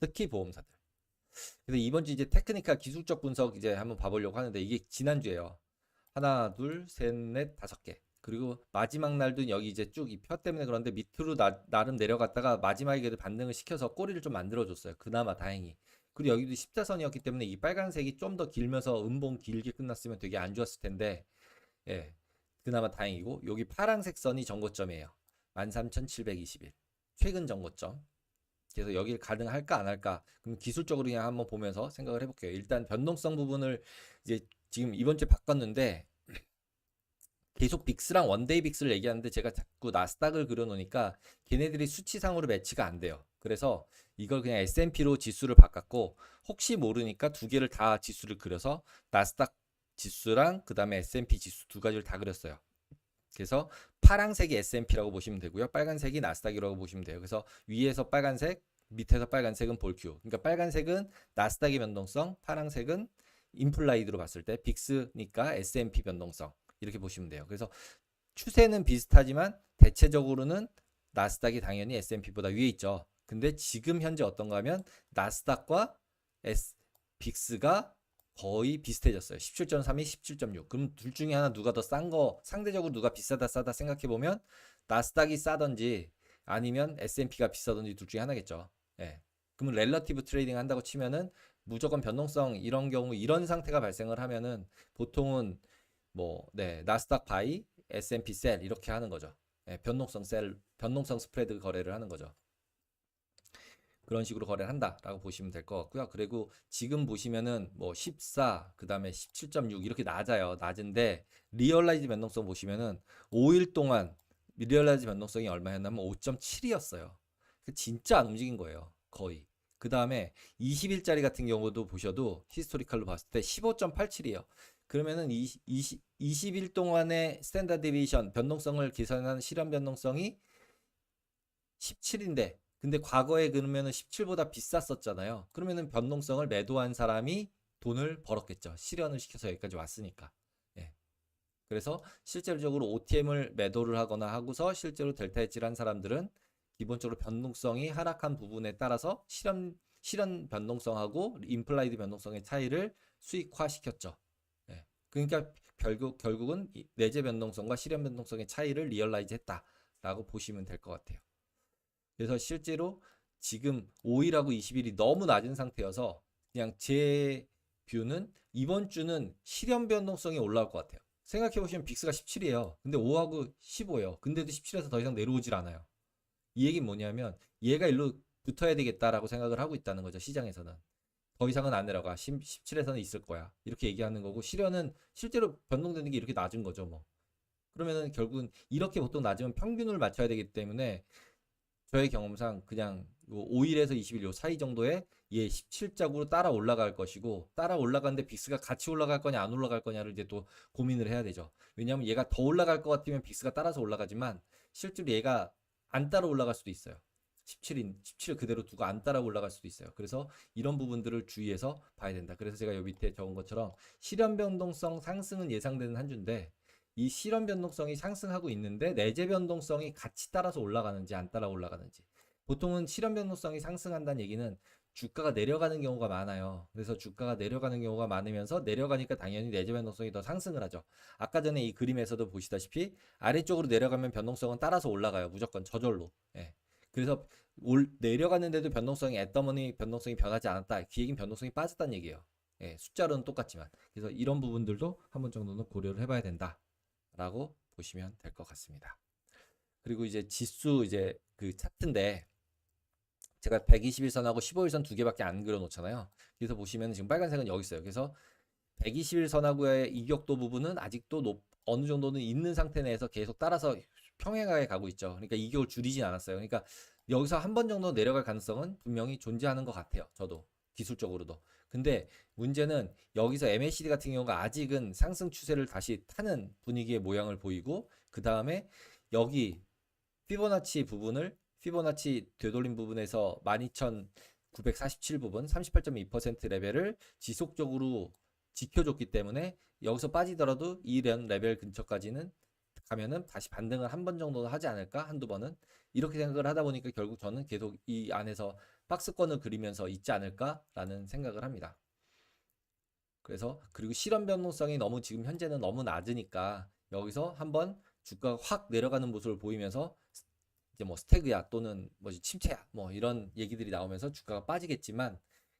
특히 보험사들. 그래서 이번 주 이제 테크니컬 기술적 분석 이제 한번 봐보려고 하는데 이게 지난주에요. 하나, 둘, 셋, 넷, 다섯 개. 그리고 마지막 날도 여기 이제 쭉 이 표 때문에 그런데 밑으로 나름 내려갔다가 마지막에 그래도 반등을 시켜서 꼬리를 좀 만들어줬어요. 그나마 다행히. 그리고 여기도 십자선이었기 때문에 이 빨간색이 좀 더 길면서 음봉 길게 끝났으면 되게 안 좋았을 텐데, 예. 그나마 다행이고, 여기 파란색 선이 정고점이에요. 13,721. 최근 정고점. 그래서 여기를 가능할까 안 할까? 그럼 기술적으로 그냥 한번 보면서 생각을 해볼게요. 일단 변동성 부분을 이제 지금 이번 주에 바꿨는데 계속 빅스랑 원데이 빅스를 얘기하는데 제가 자꾸 나스닥을 그려놓으니까 걔네들이 수치상으로 매치가 안 돼요. 그래서 이걸 그냥 S&P로 지수를 바꿨고 혹시 모르니까 두 개를 다 지수를 그려서 나스닥 지수랑 그 다음에 S&P 지수 두 가지를 다 그렸어요. 그래서 파란색이 S&P라고 보시면 되고요. 빨간색이 나스닥이라고 보시면 돼요. 그래서 위에서 빨간색, 밑에서 빨간색은 볼큐. 그러니까 빨간색은 나스닥의 변동성, 파란색은 임플라이드로 봤을 때 빅스니까 S&P 변동성. 이렇게 보시면 돼요. 그래서 추세는 비슷하지만 대체적으로는 나스닥이 당연히 S&P보다 위에 있죠. 근데 지금 현재 어떤가 하면 나스닥과 빅스가 거의 비슷해졌어요. 17.3이 17.6. 그럼 둘 중에 하나 누가 더 싼 거, 상대적으로 누가 비싸다 싸다 생각해 보면 나스닥이 싸던지 아니면 S&P가 비싸던지 둘 중에 하나겠죠. 예. 그러면 렐러티브 트레이딩 한다고 치면은 무조건 변동성 이런 경우 이런 상태가 발생을 하면은 보통은 뭐, 네, 나스닥 바이, S&P 셀 이렇게 하는 거죠. 네, 변동성 셀, 변동성 스프레드 거래를 하는 거죠. 그런 식으로 거래를 한다라고 보시면 될 것 같고요. 그리고 지금 보시면은 뭐 14, 그 다음에 17.6 이렇게 낮아요. 낮은데 리얼라이즈 변동성 보시면은 5일 동안 리얼라이즈 변동성이 얼마였냐면 5.7이었어요. 진짜 안 움직인 거예요. 거의. 그 다음에 20일짜리 같은 경우도 보셔도 히스토리컬로 봤을 때 15.87이에요. 그러면은 20일 동안의 스탠다드 디비에이션 변동성을 계산한 실현 변동성이 17인데 근데 과거에 그러면은 17보다 비쌌었잖아요. 그러면은 변동성을 매도한 사람이 돈을 벌었겠죠. 실현을 시켜서 여기까지 왔으니까. 예. 그래서 실질적으로 OTM을 매도를 하거나 하고서 실제로 델타 엣지를 한 사람들은 기본적으로 변동성이 하락한 부분에 따라서 실현 변동성하고 임플라이드 변동성의 차이를 수익화 시켰죠. 예. 그러니까 결국은 내재 변동성과 실현 변동성의 차이를 리얼라이즈 했다라고 보시면 될 것 같아요. 그래서 실제로 지금 5일하고 20일이 너무 낮은 상태여서 그냥 제 뷰는 이번 주는 실현 변동성이 올라올 것 같아요. 생각해보시면 빅스가 17이에요. 근데 5하고 15예요. 근데도 17에서 더 이상 내려오질 않아요. 이 얘기는 뭐냐면 얘가 일로 붙어야 되겠다라고 생각을 하고 있다는 거죠. 시장에서는. 더 이상은 안 내려가. 17에서는 있을 거야. 이렇게 얘기하는 거고 실현은 실제로 변동되는 게 이렇게 낮은 거죠. 뭐. 그러면은 결국은 이렇게 보통 낮으면 평균을 맞춰야 되기 때문에 저의 경험상 그냥 5일에서 20일 요 사이 정도에 얘 17작으로 따라 올라갈 것이고 따라 올라가는데 빅스가 같이 올라갈 거냐 안 올라갈 거냐를 이제 또 고민을 해야 되죠. 왜냐하면 얘가 더 올라갈 것 같으면 빅스가 따라서 올라가지만 실제로 얘가 안 따라 올라갈 수도 있어요. 17 그대로 두고 안 따라 올라갈 수도 있어요. 그래서 이런 부분들을 주의해서 봐야 된다. 그래서 제가 여기 밑에 적은 것처럼 실현 변동성 상승은 예상되는 한 주인데 이 실현 변동성이 상승하고 있는데 내재 변동성이 같이 따라서 올라가는지 안 따라 올라가는지. 보통은 실현 변동성이 상승한다는 얘기는 주가가 내려가는 경우가 많아요. 그래서 주가가 내려가는 경우가 많으면서 내려가니까 당연히 내재 변동성이 더 상승을 하죠. 아까 전에 이 그림에서도 보시다시피 아래쪽으로 내려가면 변동성은 따라서 올라가요. 무조건 저절로. 예. 그래서 내려갔는데도 변동성이 애더머니 변동성이 변하지 않았다. 그 얘기는 변동성이 빠졌다는 얘기예요. 예, 숫자로는 똑같지만. 그래서 이런 부분들도 한 번 정도는 고려를 해봐야 된다. 라고 보시면 될 것 같습니다. 그리고 이제 지수 이제 그 차트인데 제가 121선하고 15일선 두 개밖에 안 그려 놓잖아요. 그래서 보시면 지금 빨간색은 여기 있어요. 그래서 121선하고의 이격도 부분은 아직도 어느 정도는 있는 상태 내에서 계속 따라서 평행하게 가고 있죠. 그러니까 이격을 줄이진 않았어요. 그러니까 여기서 한 번 정도 내려갈 가능성은 분명히 존재하는 것 같아요. 저도 기술적으로도. 근데 문제는 여기서 MACD 같은 경우가 아직은 상승 추세를 다시 타는 분위기의 모양을 보이고 그 다음에 여기 피보나치 부분을 피보나치 되돌림 부분에서 12,947 부분 38.2% 레벨을 지속적으로 지켜줬기 때문에 여기서 빠지더라도 이런 레벨 근처까지는 가면은 다시 반등을 한 번 정도는 하지 않을까 한두 번은 이렇게 생각을 하다 보니까 결국 저는 계속 이 안에서 박스권을 그리면서 있지 않을까라는 생각을 합니다. 그래서 그리고 실현 변동성이 너무 지금 현재는 너무 낮으니까 여기서 한번 주가가 확 내려가는 모습을 보이면서 이제 뭐 스태그야 또는 뭐지 침체야 뭐 이런 얘기들이 나오면서 주가가 빠지겠지만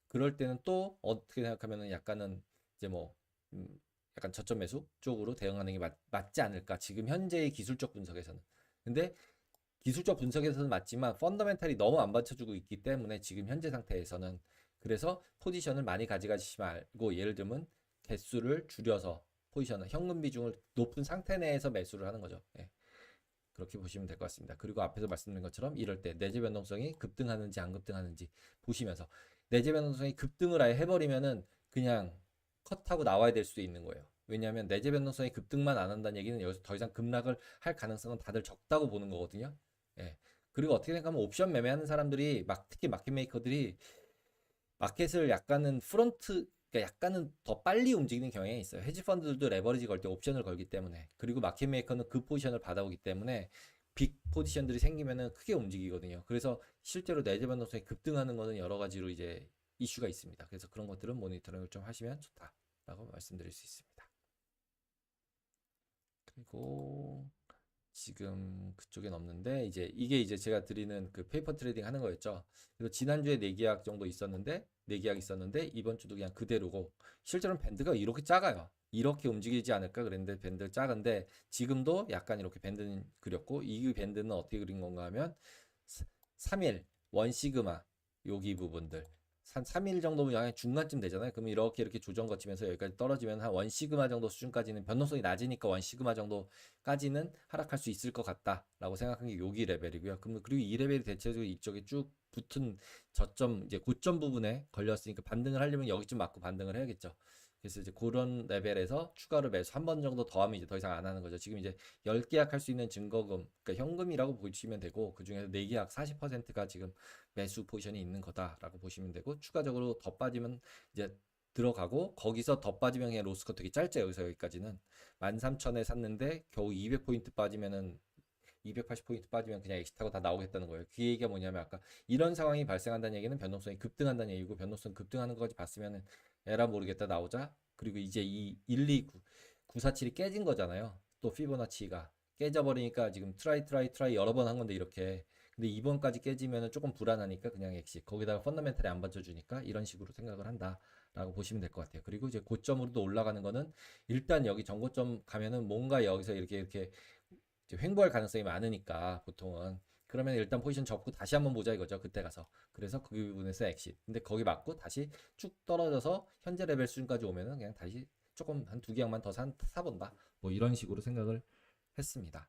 그럴 때는 또 어떻게 생각하면은 약간은 이제 뭐 약간 저점 매수 쪽으로 대응하는 게 맞지 않을까 지금 현재의 기술적 분석에서는. 근데 기술적 분석에서는 맞지만 펀더멘탈이 너무 안 받쳐주고 있기 때문에 지금 현재 상태에서는 그래서 포지션을 많이 가져가시지 말고 예를 들면 개수를 줄여서 포지션을 현금 비중을 높은 상태 내에서 매수를 하는 거죠. 예. 그렇게 보시면 될 것 같습니다. 그리고 앞에서 말씀드린 것처럼 이럴 때 내재 변동성이 급등하는지 안 급등하는지 보시면서 내재 변동성이 급등을 아예 해버리면은 그냥 컷하고 나와야 될 수도 있는 거예요. 왜냐하면 내재 변동성이 급등만 안 한다는 얘기는 여기서 더 이상 급락을 할 가능성은 다들 적다고 보는 거거든요. 예. 그리고 어떻게 생각하면 옵션 매매하는 사람들이 특히 마켓 메이커들이 마켓을 약간은 그러니까 약간은 더 빨리 움직이는 경향이 있어요. 헤지 펀드들도 레버리지 걸 때 옵션을 걸기 때문에 그리고 마켓 메이커는 그 포지션을 받아오기 때문에 빅 포지션들이 생기면은 크게 움직이거든요. 그래서 실제로 내재 변동성이 급등하는 거는 여러 가지로 이제 이슈가 있습니다. 그래서 그런 것들은 모니터링을 좀 하시면 좋다라고 말씀드릴 수 있습니다. 그리고 지금 그쪽엔 없는데 이제 이게 이제 제가 드리는 그 페이퍼 트레이딩 하는 거였죠. 그래서 지난주에 4계약 정도 있었는데 4계약 있었는데 이번 주도 그냥 그대로고 실제로는 밴드가 이렇게 작아요. 이렇게 움직이지 않을까 그랬는데 밴드 작은데 지금도 약간 이렇게 밴드는 그렸고 이 밴드는 어떻게 그린 건가 하면 3일 원시그마 여기 부분들 한 3일 정도면 양의 중간쯤 되잖아요. 그러면 이렇게 조정 거치면서 여기까지 떨어지면 한 원시그마 정도 수준까지는 변동성이 낮으니까 원시그마 정도까지는 하락할 수 있을 것 같다라고 생각한 게 여기 레벨이고요. 그리고 이 레벨이 대체적으로 이쪽에 쭉 붙은 저점 이제 고점 부분에 걸렸으니까 반등을 하려면 여기쯤 맞고 반등을 해야겠죠. 그래서 이제 그런 레벨에서 추가로 매수 한 번 정도 더 하면 이제 더 이상 안 하는 거죠. 지금 이제 10계약 할 수 있는 증거금, 그러니까 현금이라고 보시면 되고 그중에서 4계약 40%가 지금 매수 포지션이 있는 거다라고 보시면 되고 추가적으로 더 빠지면 이제 들어가고 거기서 더 빠지면 그냥 로스컷 되게 짧죠. 여기서 여기까지는 13,000에 샀는데 겨우 200포인트 빠지면은 280포인트 빠지면 그냥 엑시트하고 다 나오겠다는 거예요. 그 얘기가 뭐냐면 아까 이런 상황이 발생한다는 얘기는 변동성이 급등한다는 얘기고 변동성 급등하는 것까지 봤으면은 에라 모르겠다 나오자. 그리고 이제 이 129, 947이 깨진 거잖아요. 또 피보나치가 깨져버리니까 지금 트라이 여러 번 한 건데 이렇게 근데 이번까지 깨지면은 조금 불안하니까 그냥 엑시 거기다가 펀더멘탈이 안 받쳐주니까 이런 식으로 생각을 한다라고 보시면 될 것 같아요. 그리고 이제 고점으로도 올라가는 거는 일단 여기 전고점 가면은 뭔가 여기서 이렇게 이제 횡보할 가능성이 많으니까 보통은 그러면 일단 포지션 접고 다시 한번 보자 이거죠. 그때 가서. 그래서 그 부분에서 엑시. 근데 거기 맞고 다시 쭉 떨어져서 현재 레벨 수준까지 오면은 그냥 다시 조금 한 2계약만 더 사본다. 뭐 이런 식으로 생각을 했습니다.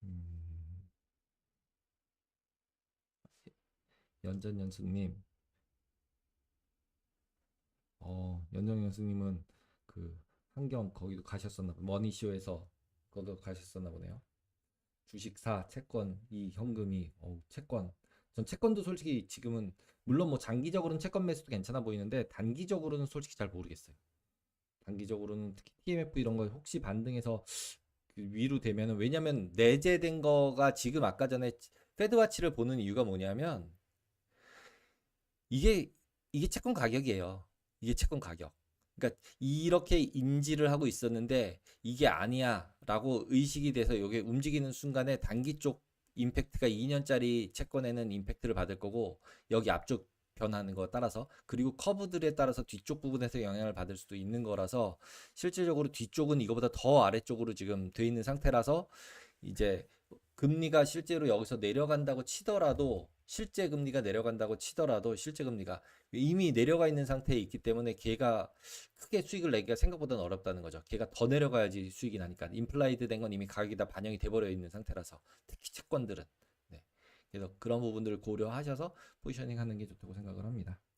음, 연전연수님, 연전연수님은 그 한경 거기도 가셨었나 보요 머니쇼에서 거기도 가셨었나 보네요. 주식사, 채권, 이 현금이, 채권. 전 채권도 솔직히 지금은, 물론 뭐 장기적으로는 채권 매수도 괜찮아 보이는데, 단기적으로는 솔직히 잘 모르겠어요. 단기적으로는 특히 TMF 이런 거 혹시 반등해서 그 위로 되면은, 왜냐면 내재된 거가 지금 아까 전에 페드와치를 보는 이유가 뭐냐면, 이게, 이게 채권 가격이에요. 이게 채권 가격. 그러니까 이렇게 인지를 하고 있었는데 이게 아니야 라고 의식이 돼서 이게 움직이는 순간에 단기 쪽 임팩트가 2년짜리 채권에는 임팩트를 받을 거고 여기 앞쪽 변하는 거 따라서 그리고 커브들에 따라서 뒤쪽 부분에서 영향을 받을 수도 있는 거라서 실질적으로 뒤쪽은 이거보다 더 아래쪽으로 지금 돼 있는 상태라서 이제 금리가 실제로 여기서 내려간다고 치더라도 실제 금리가 내려간다고 치더라도 실제 금리가 이미 내려가 있는 상태에 있기 때문에 걔가 크게 수익을 내기가 생각보다는 어렵다는 거죠. 걔가 더 내려가야지 수익이 나니까 인플라이드 된 건 이미 가격이 다 반영이 돼버려 있는 상태라서 특히 채권들은 네. 그래서 그런 부분들을 고려하셔서 포지셔닝 하는 게 좋다고 생각을 합니다.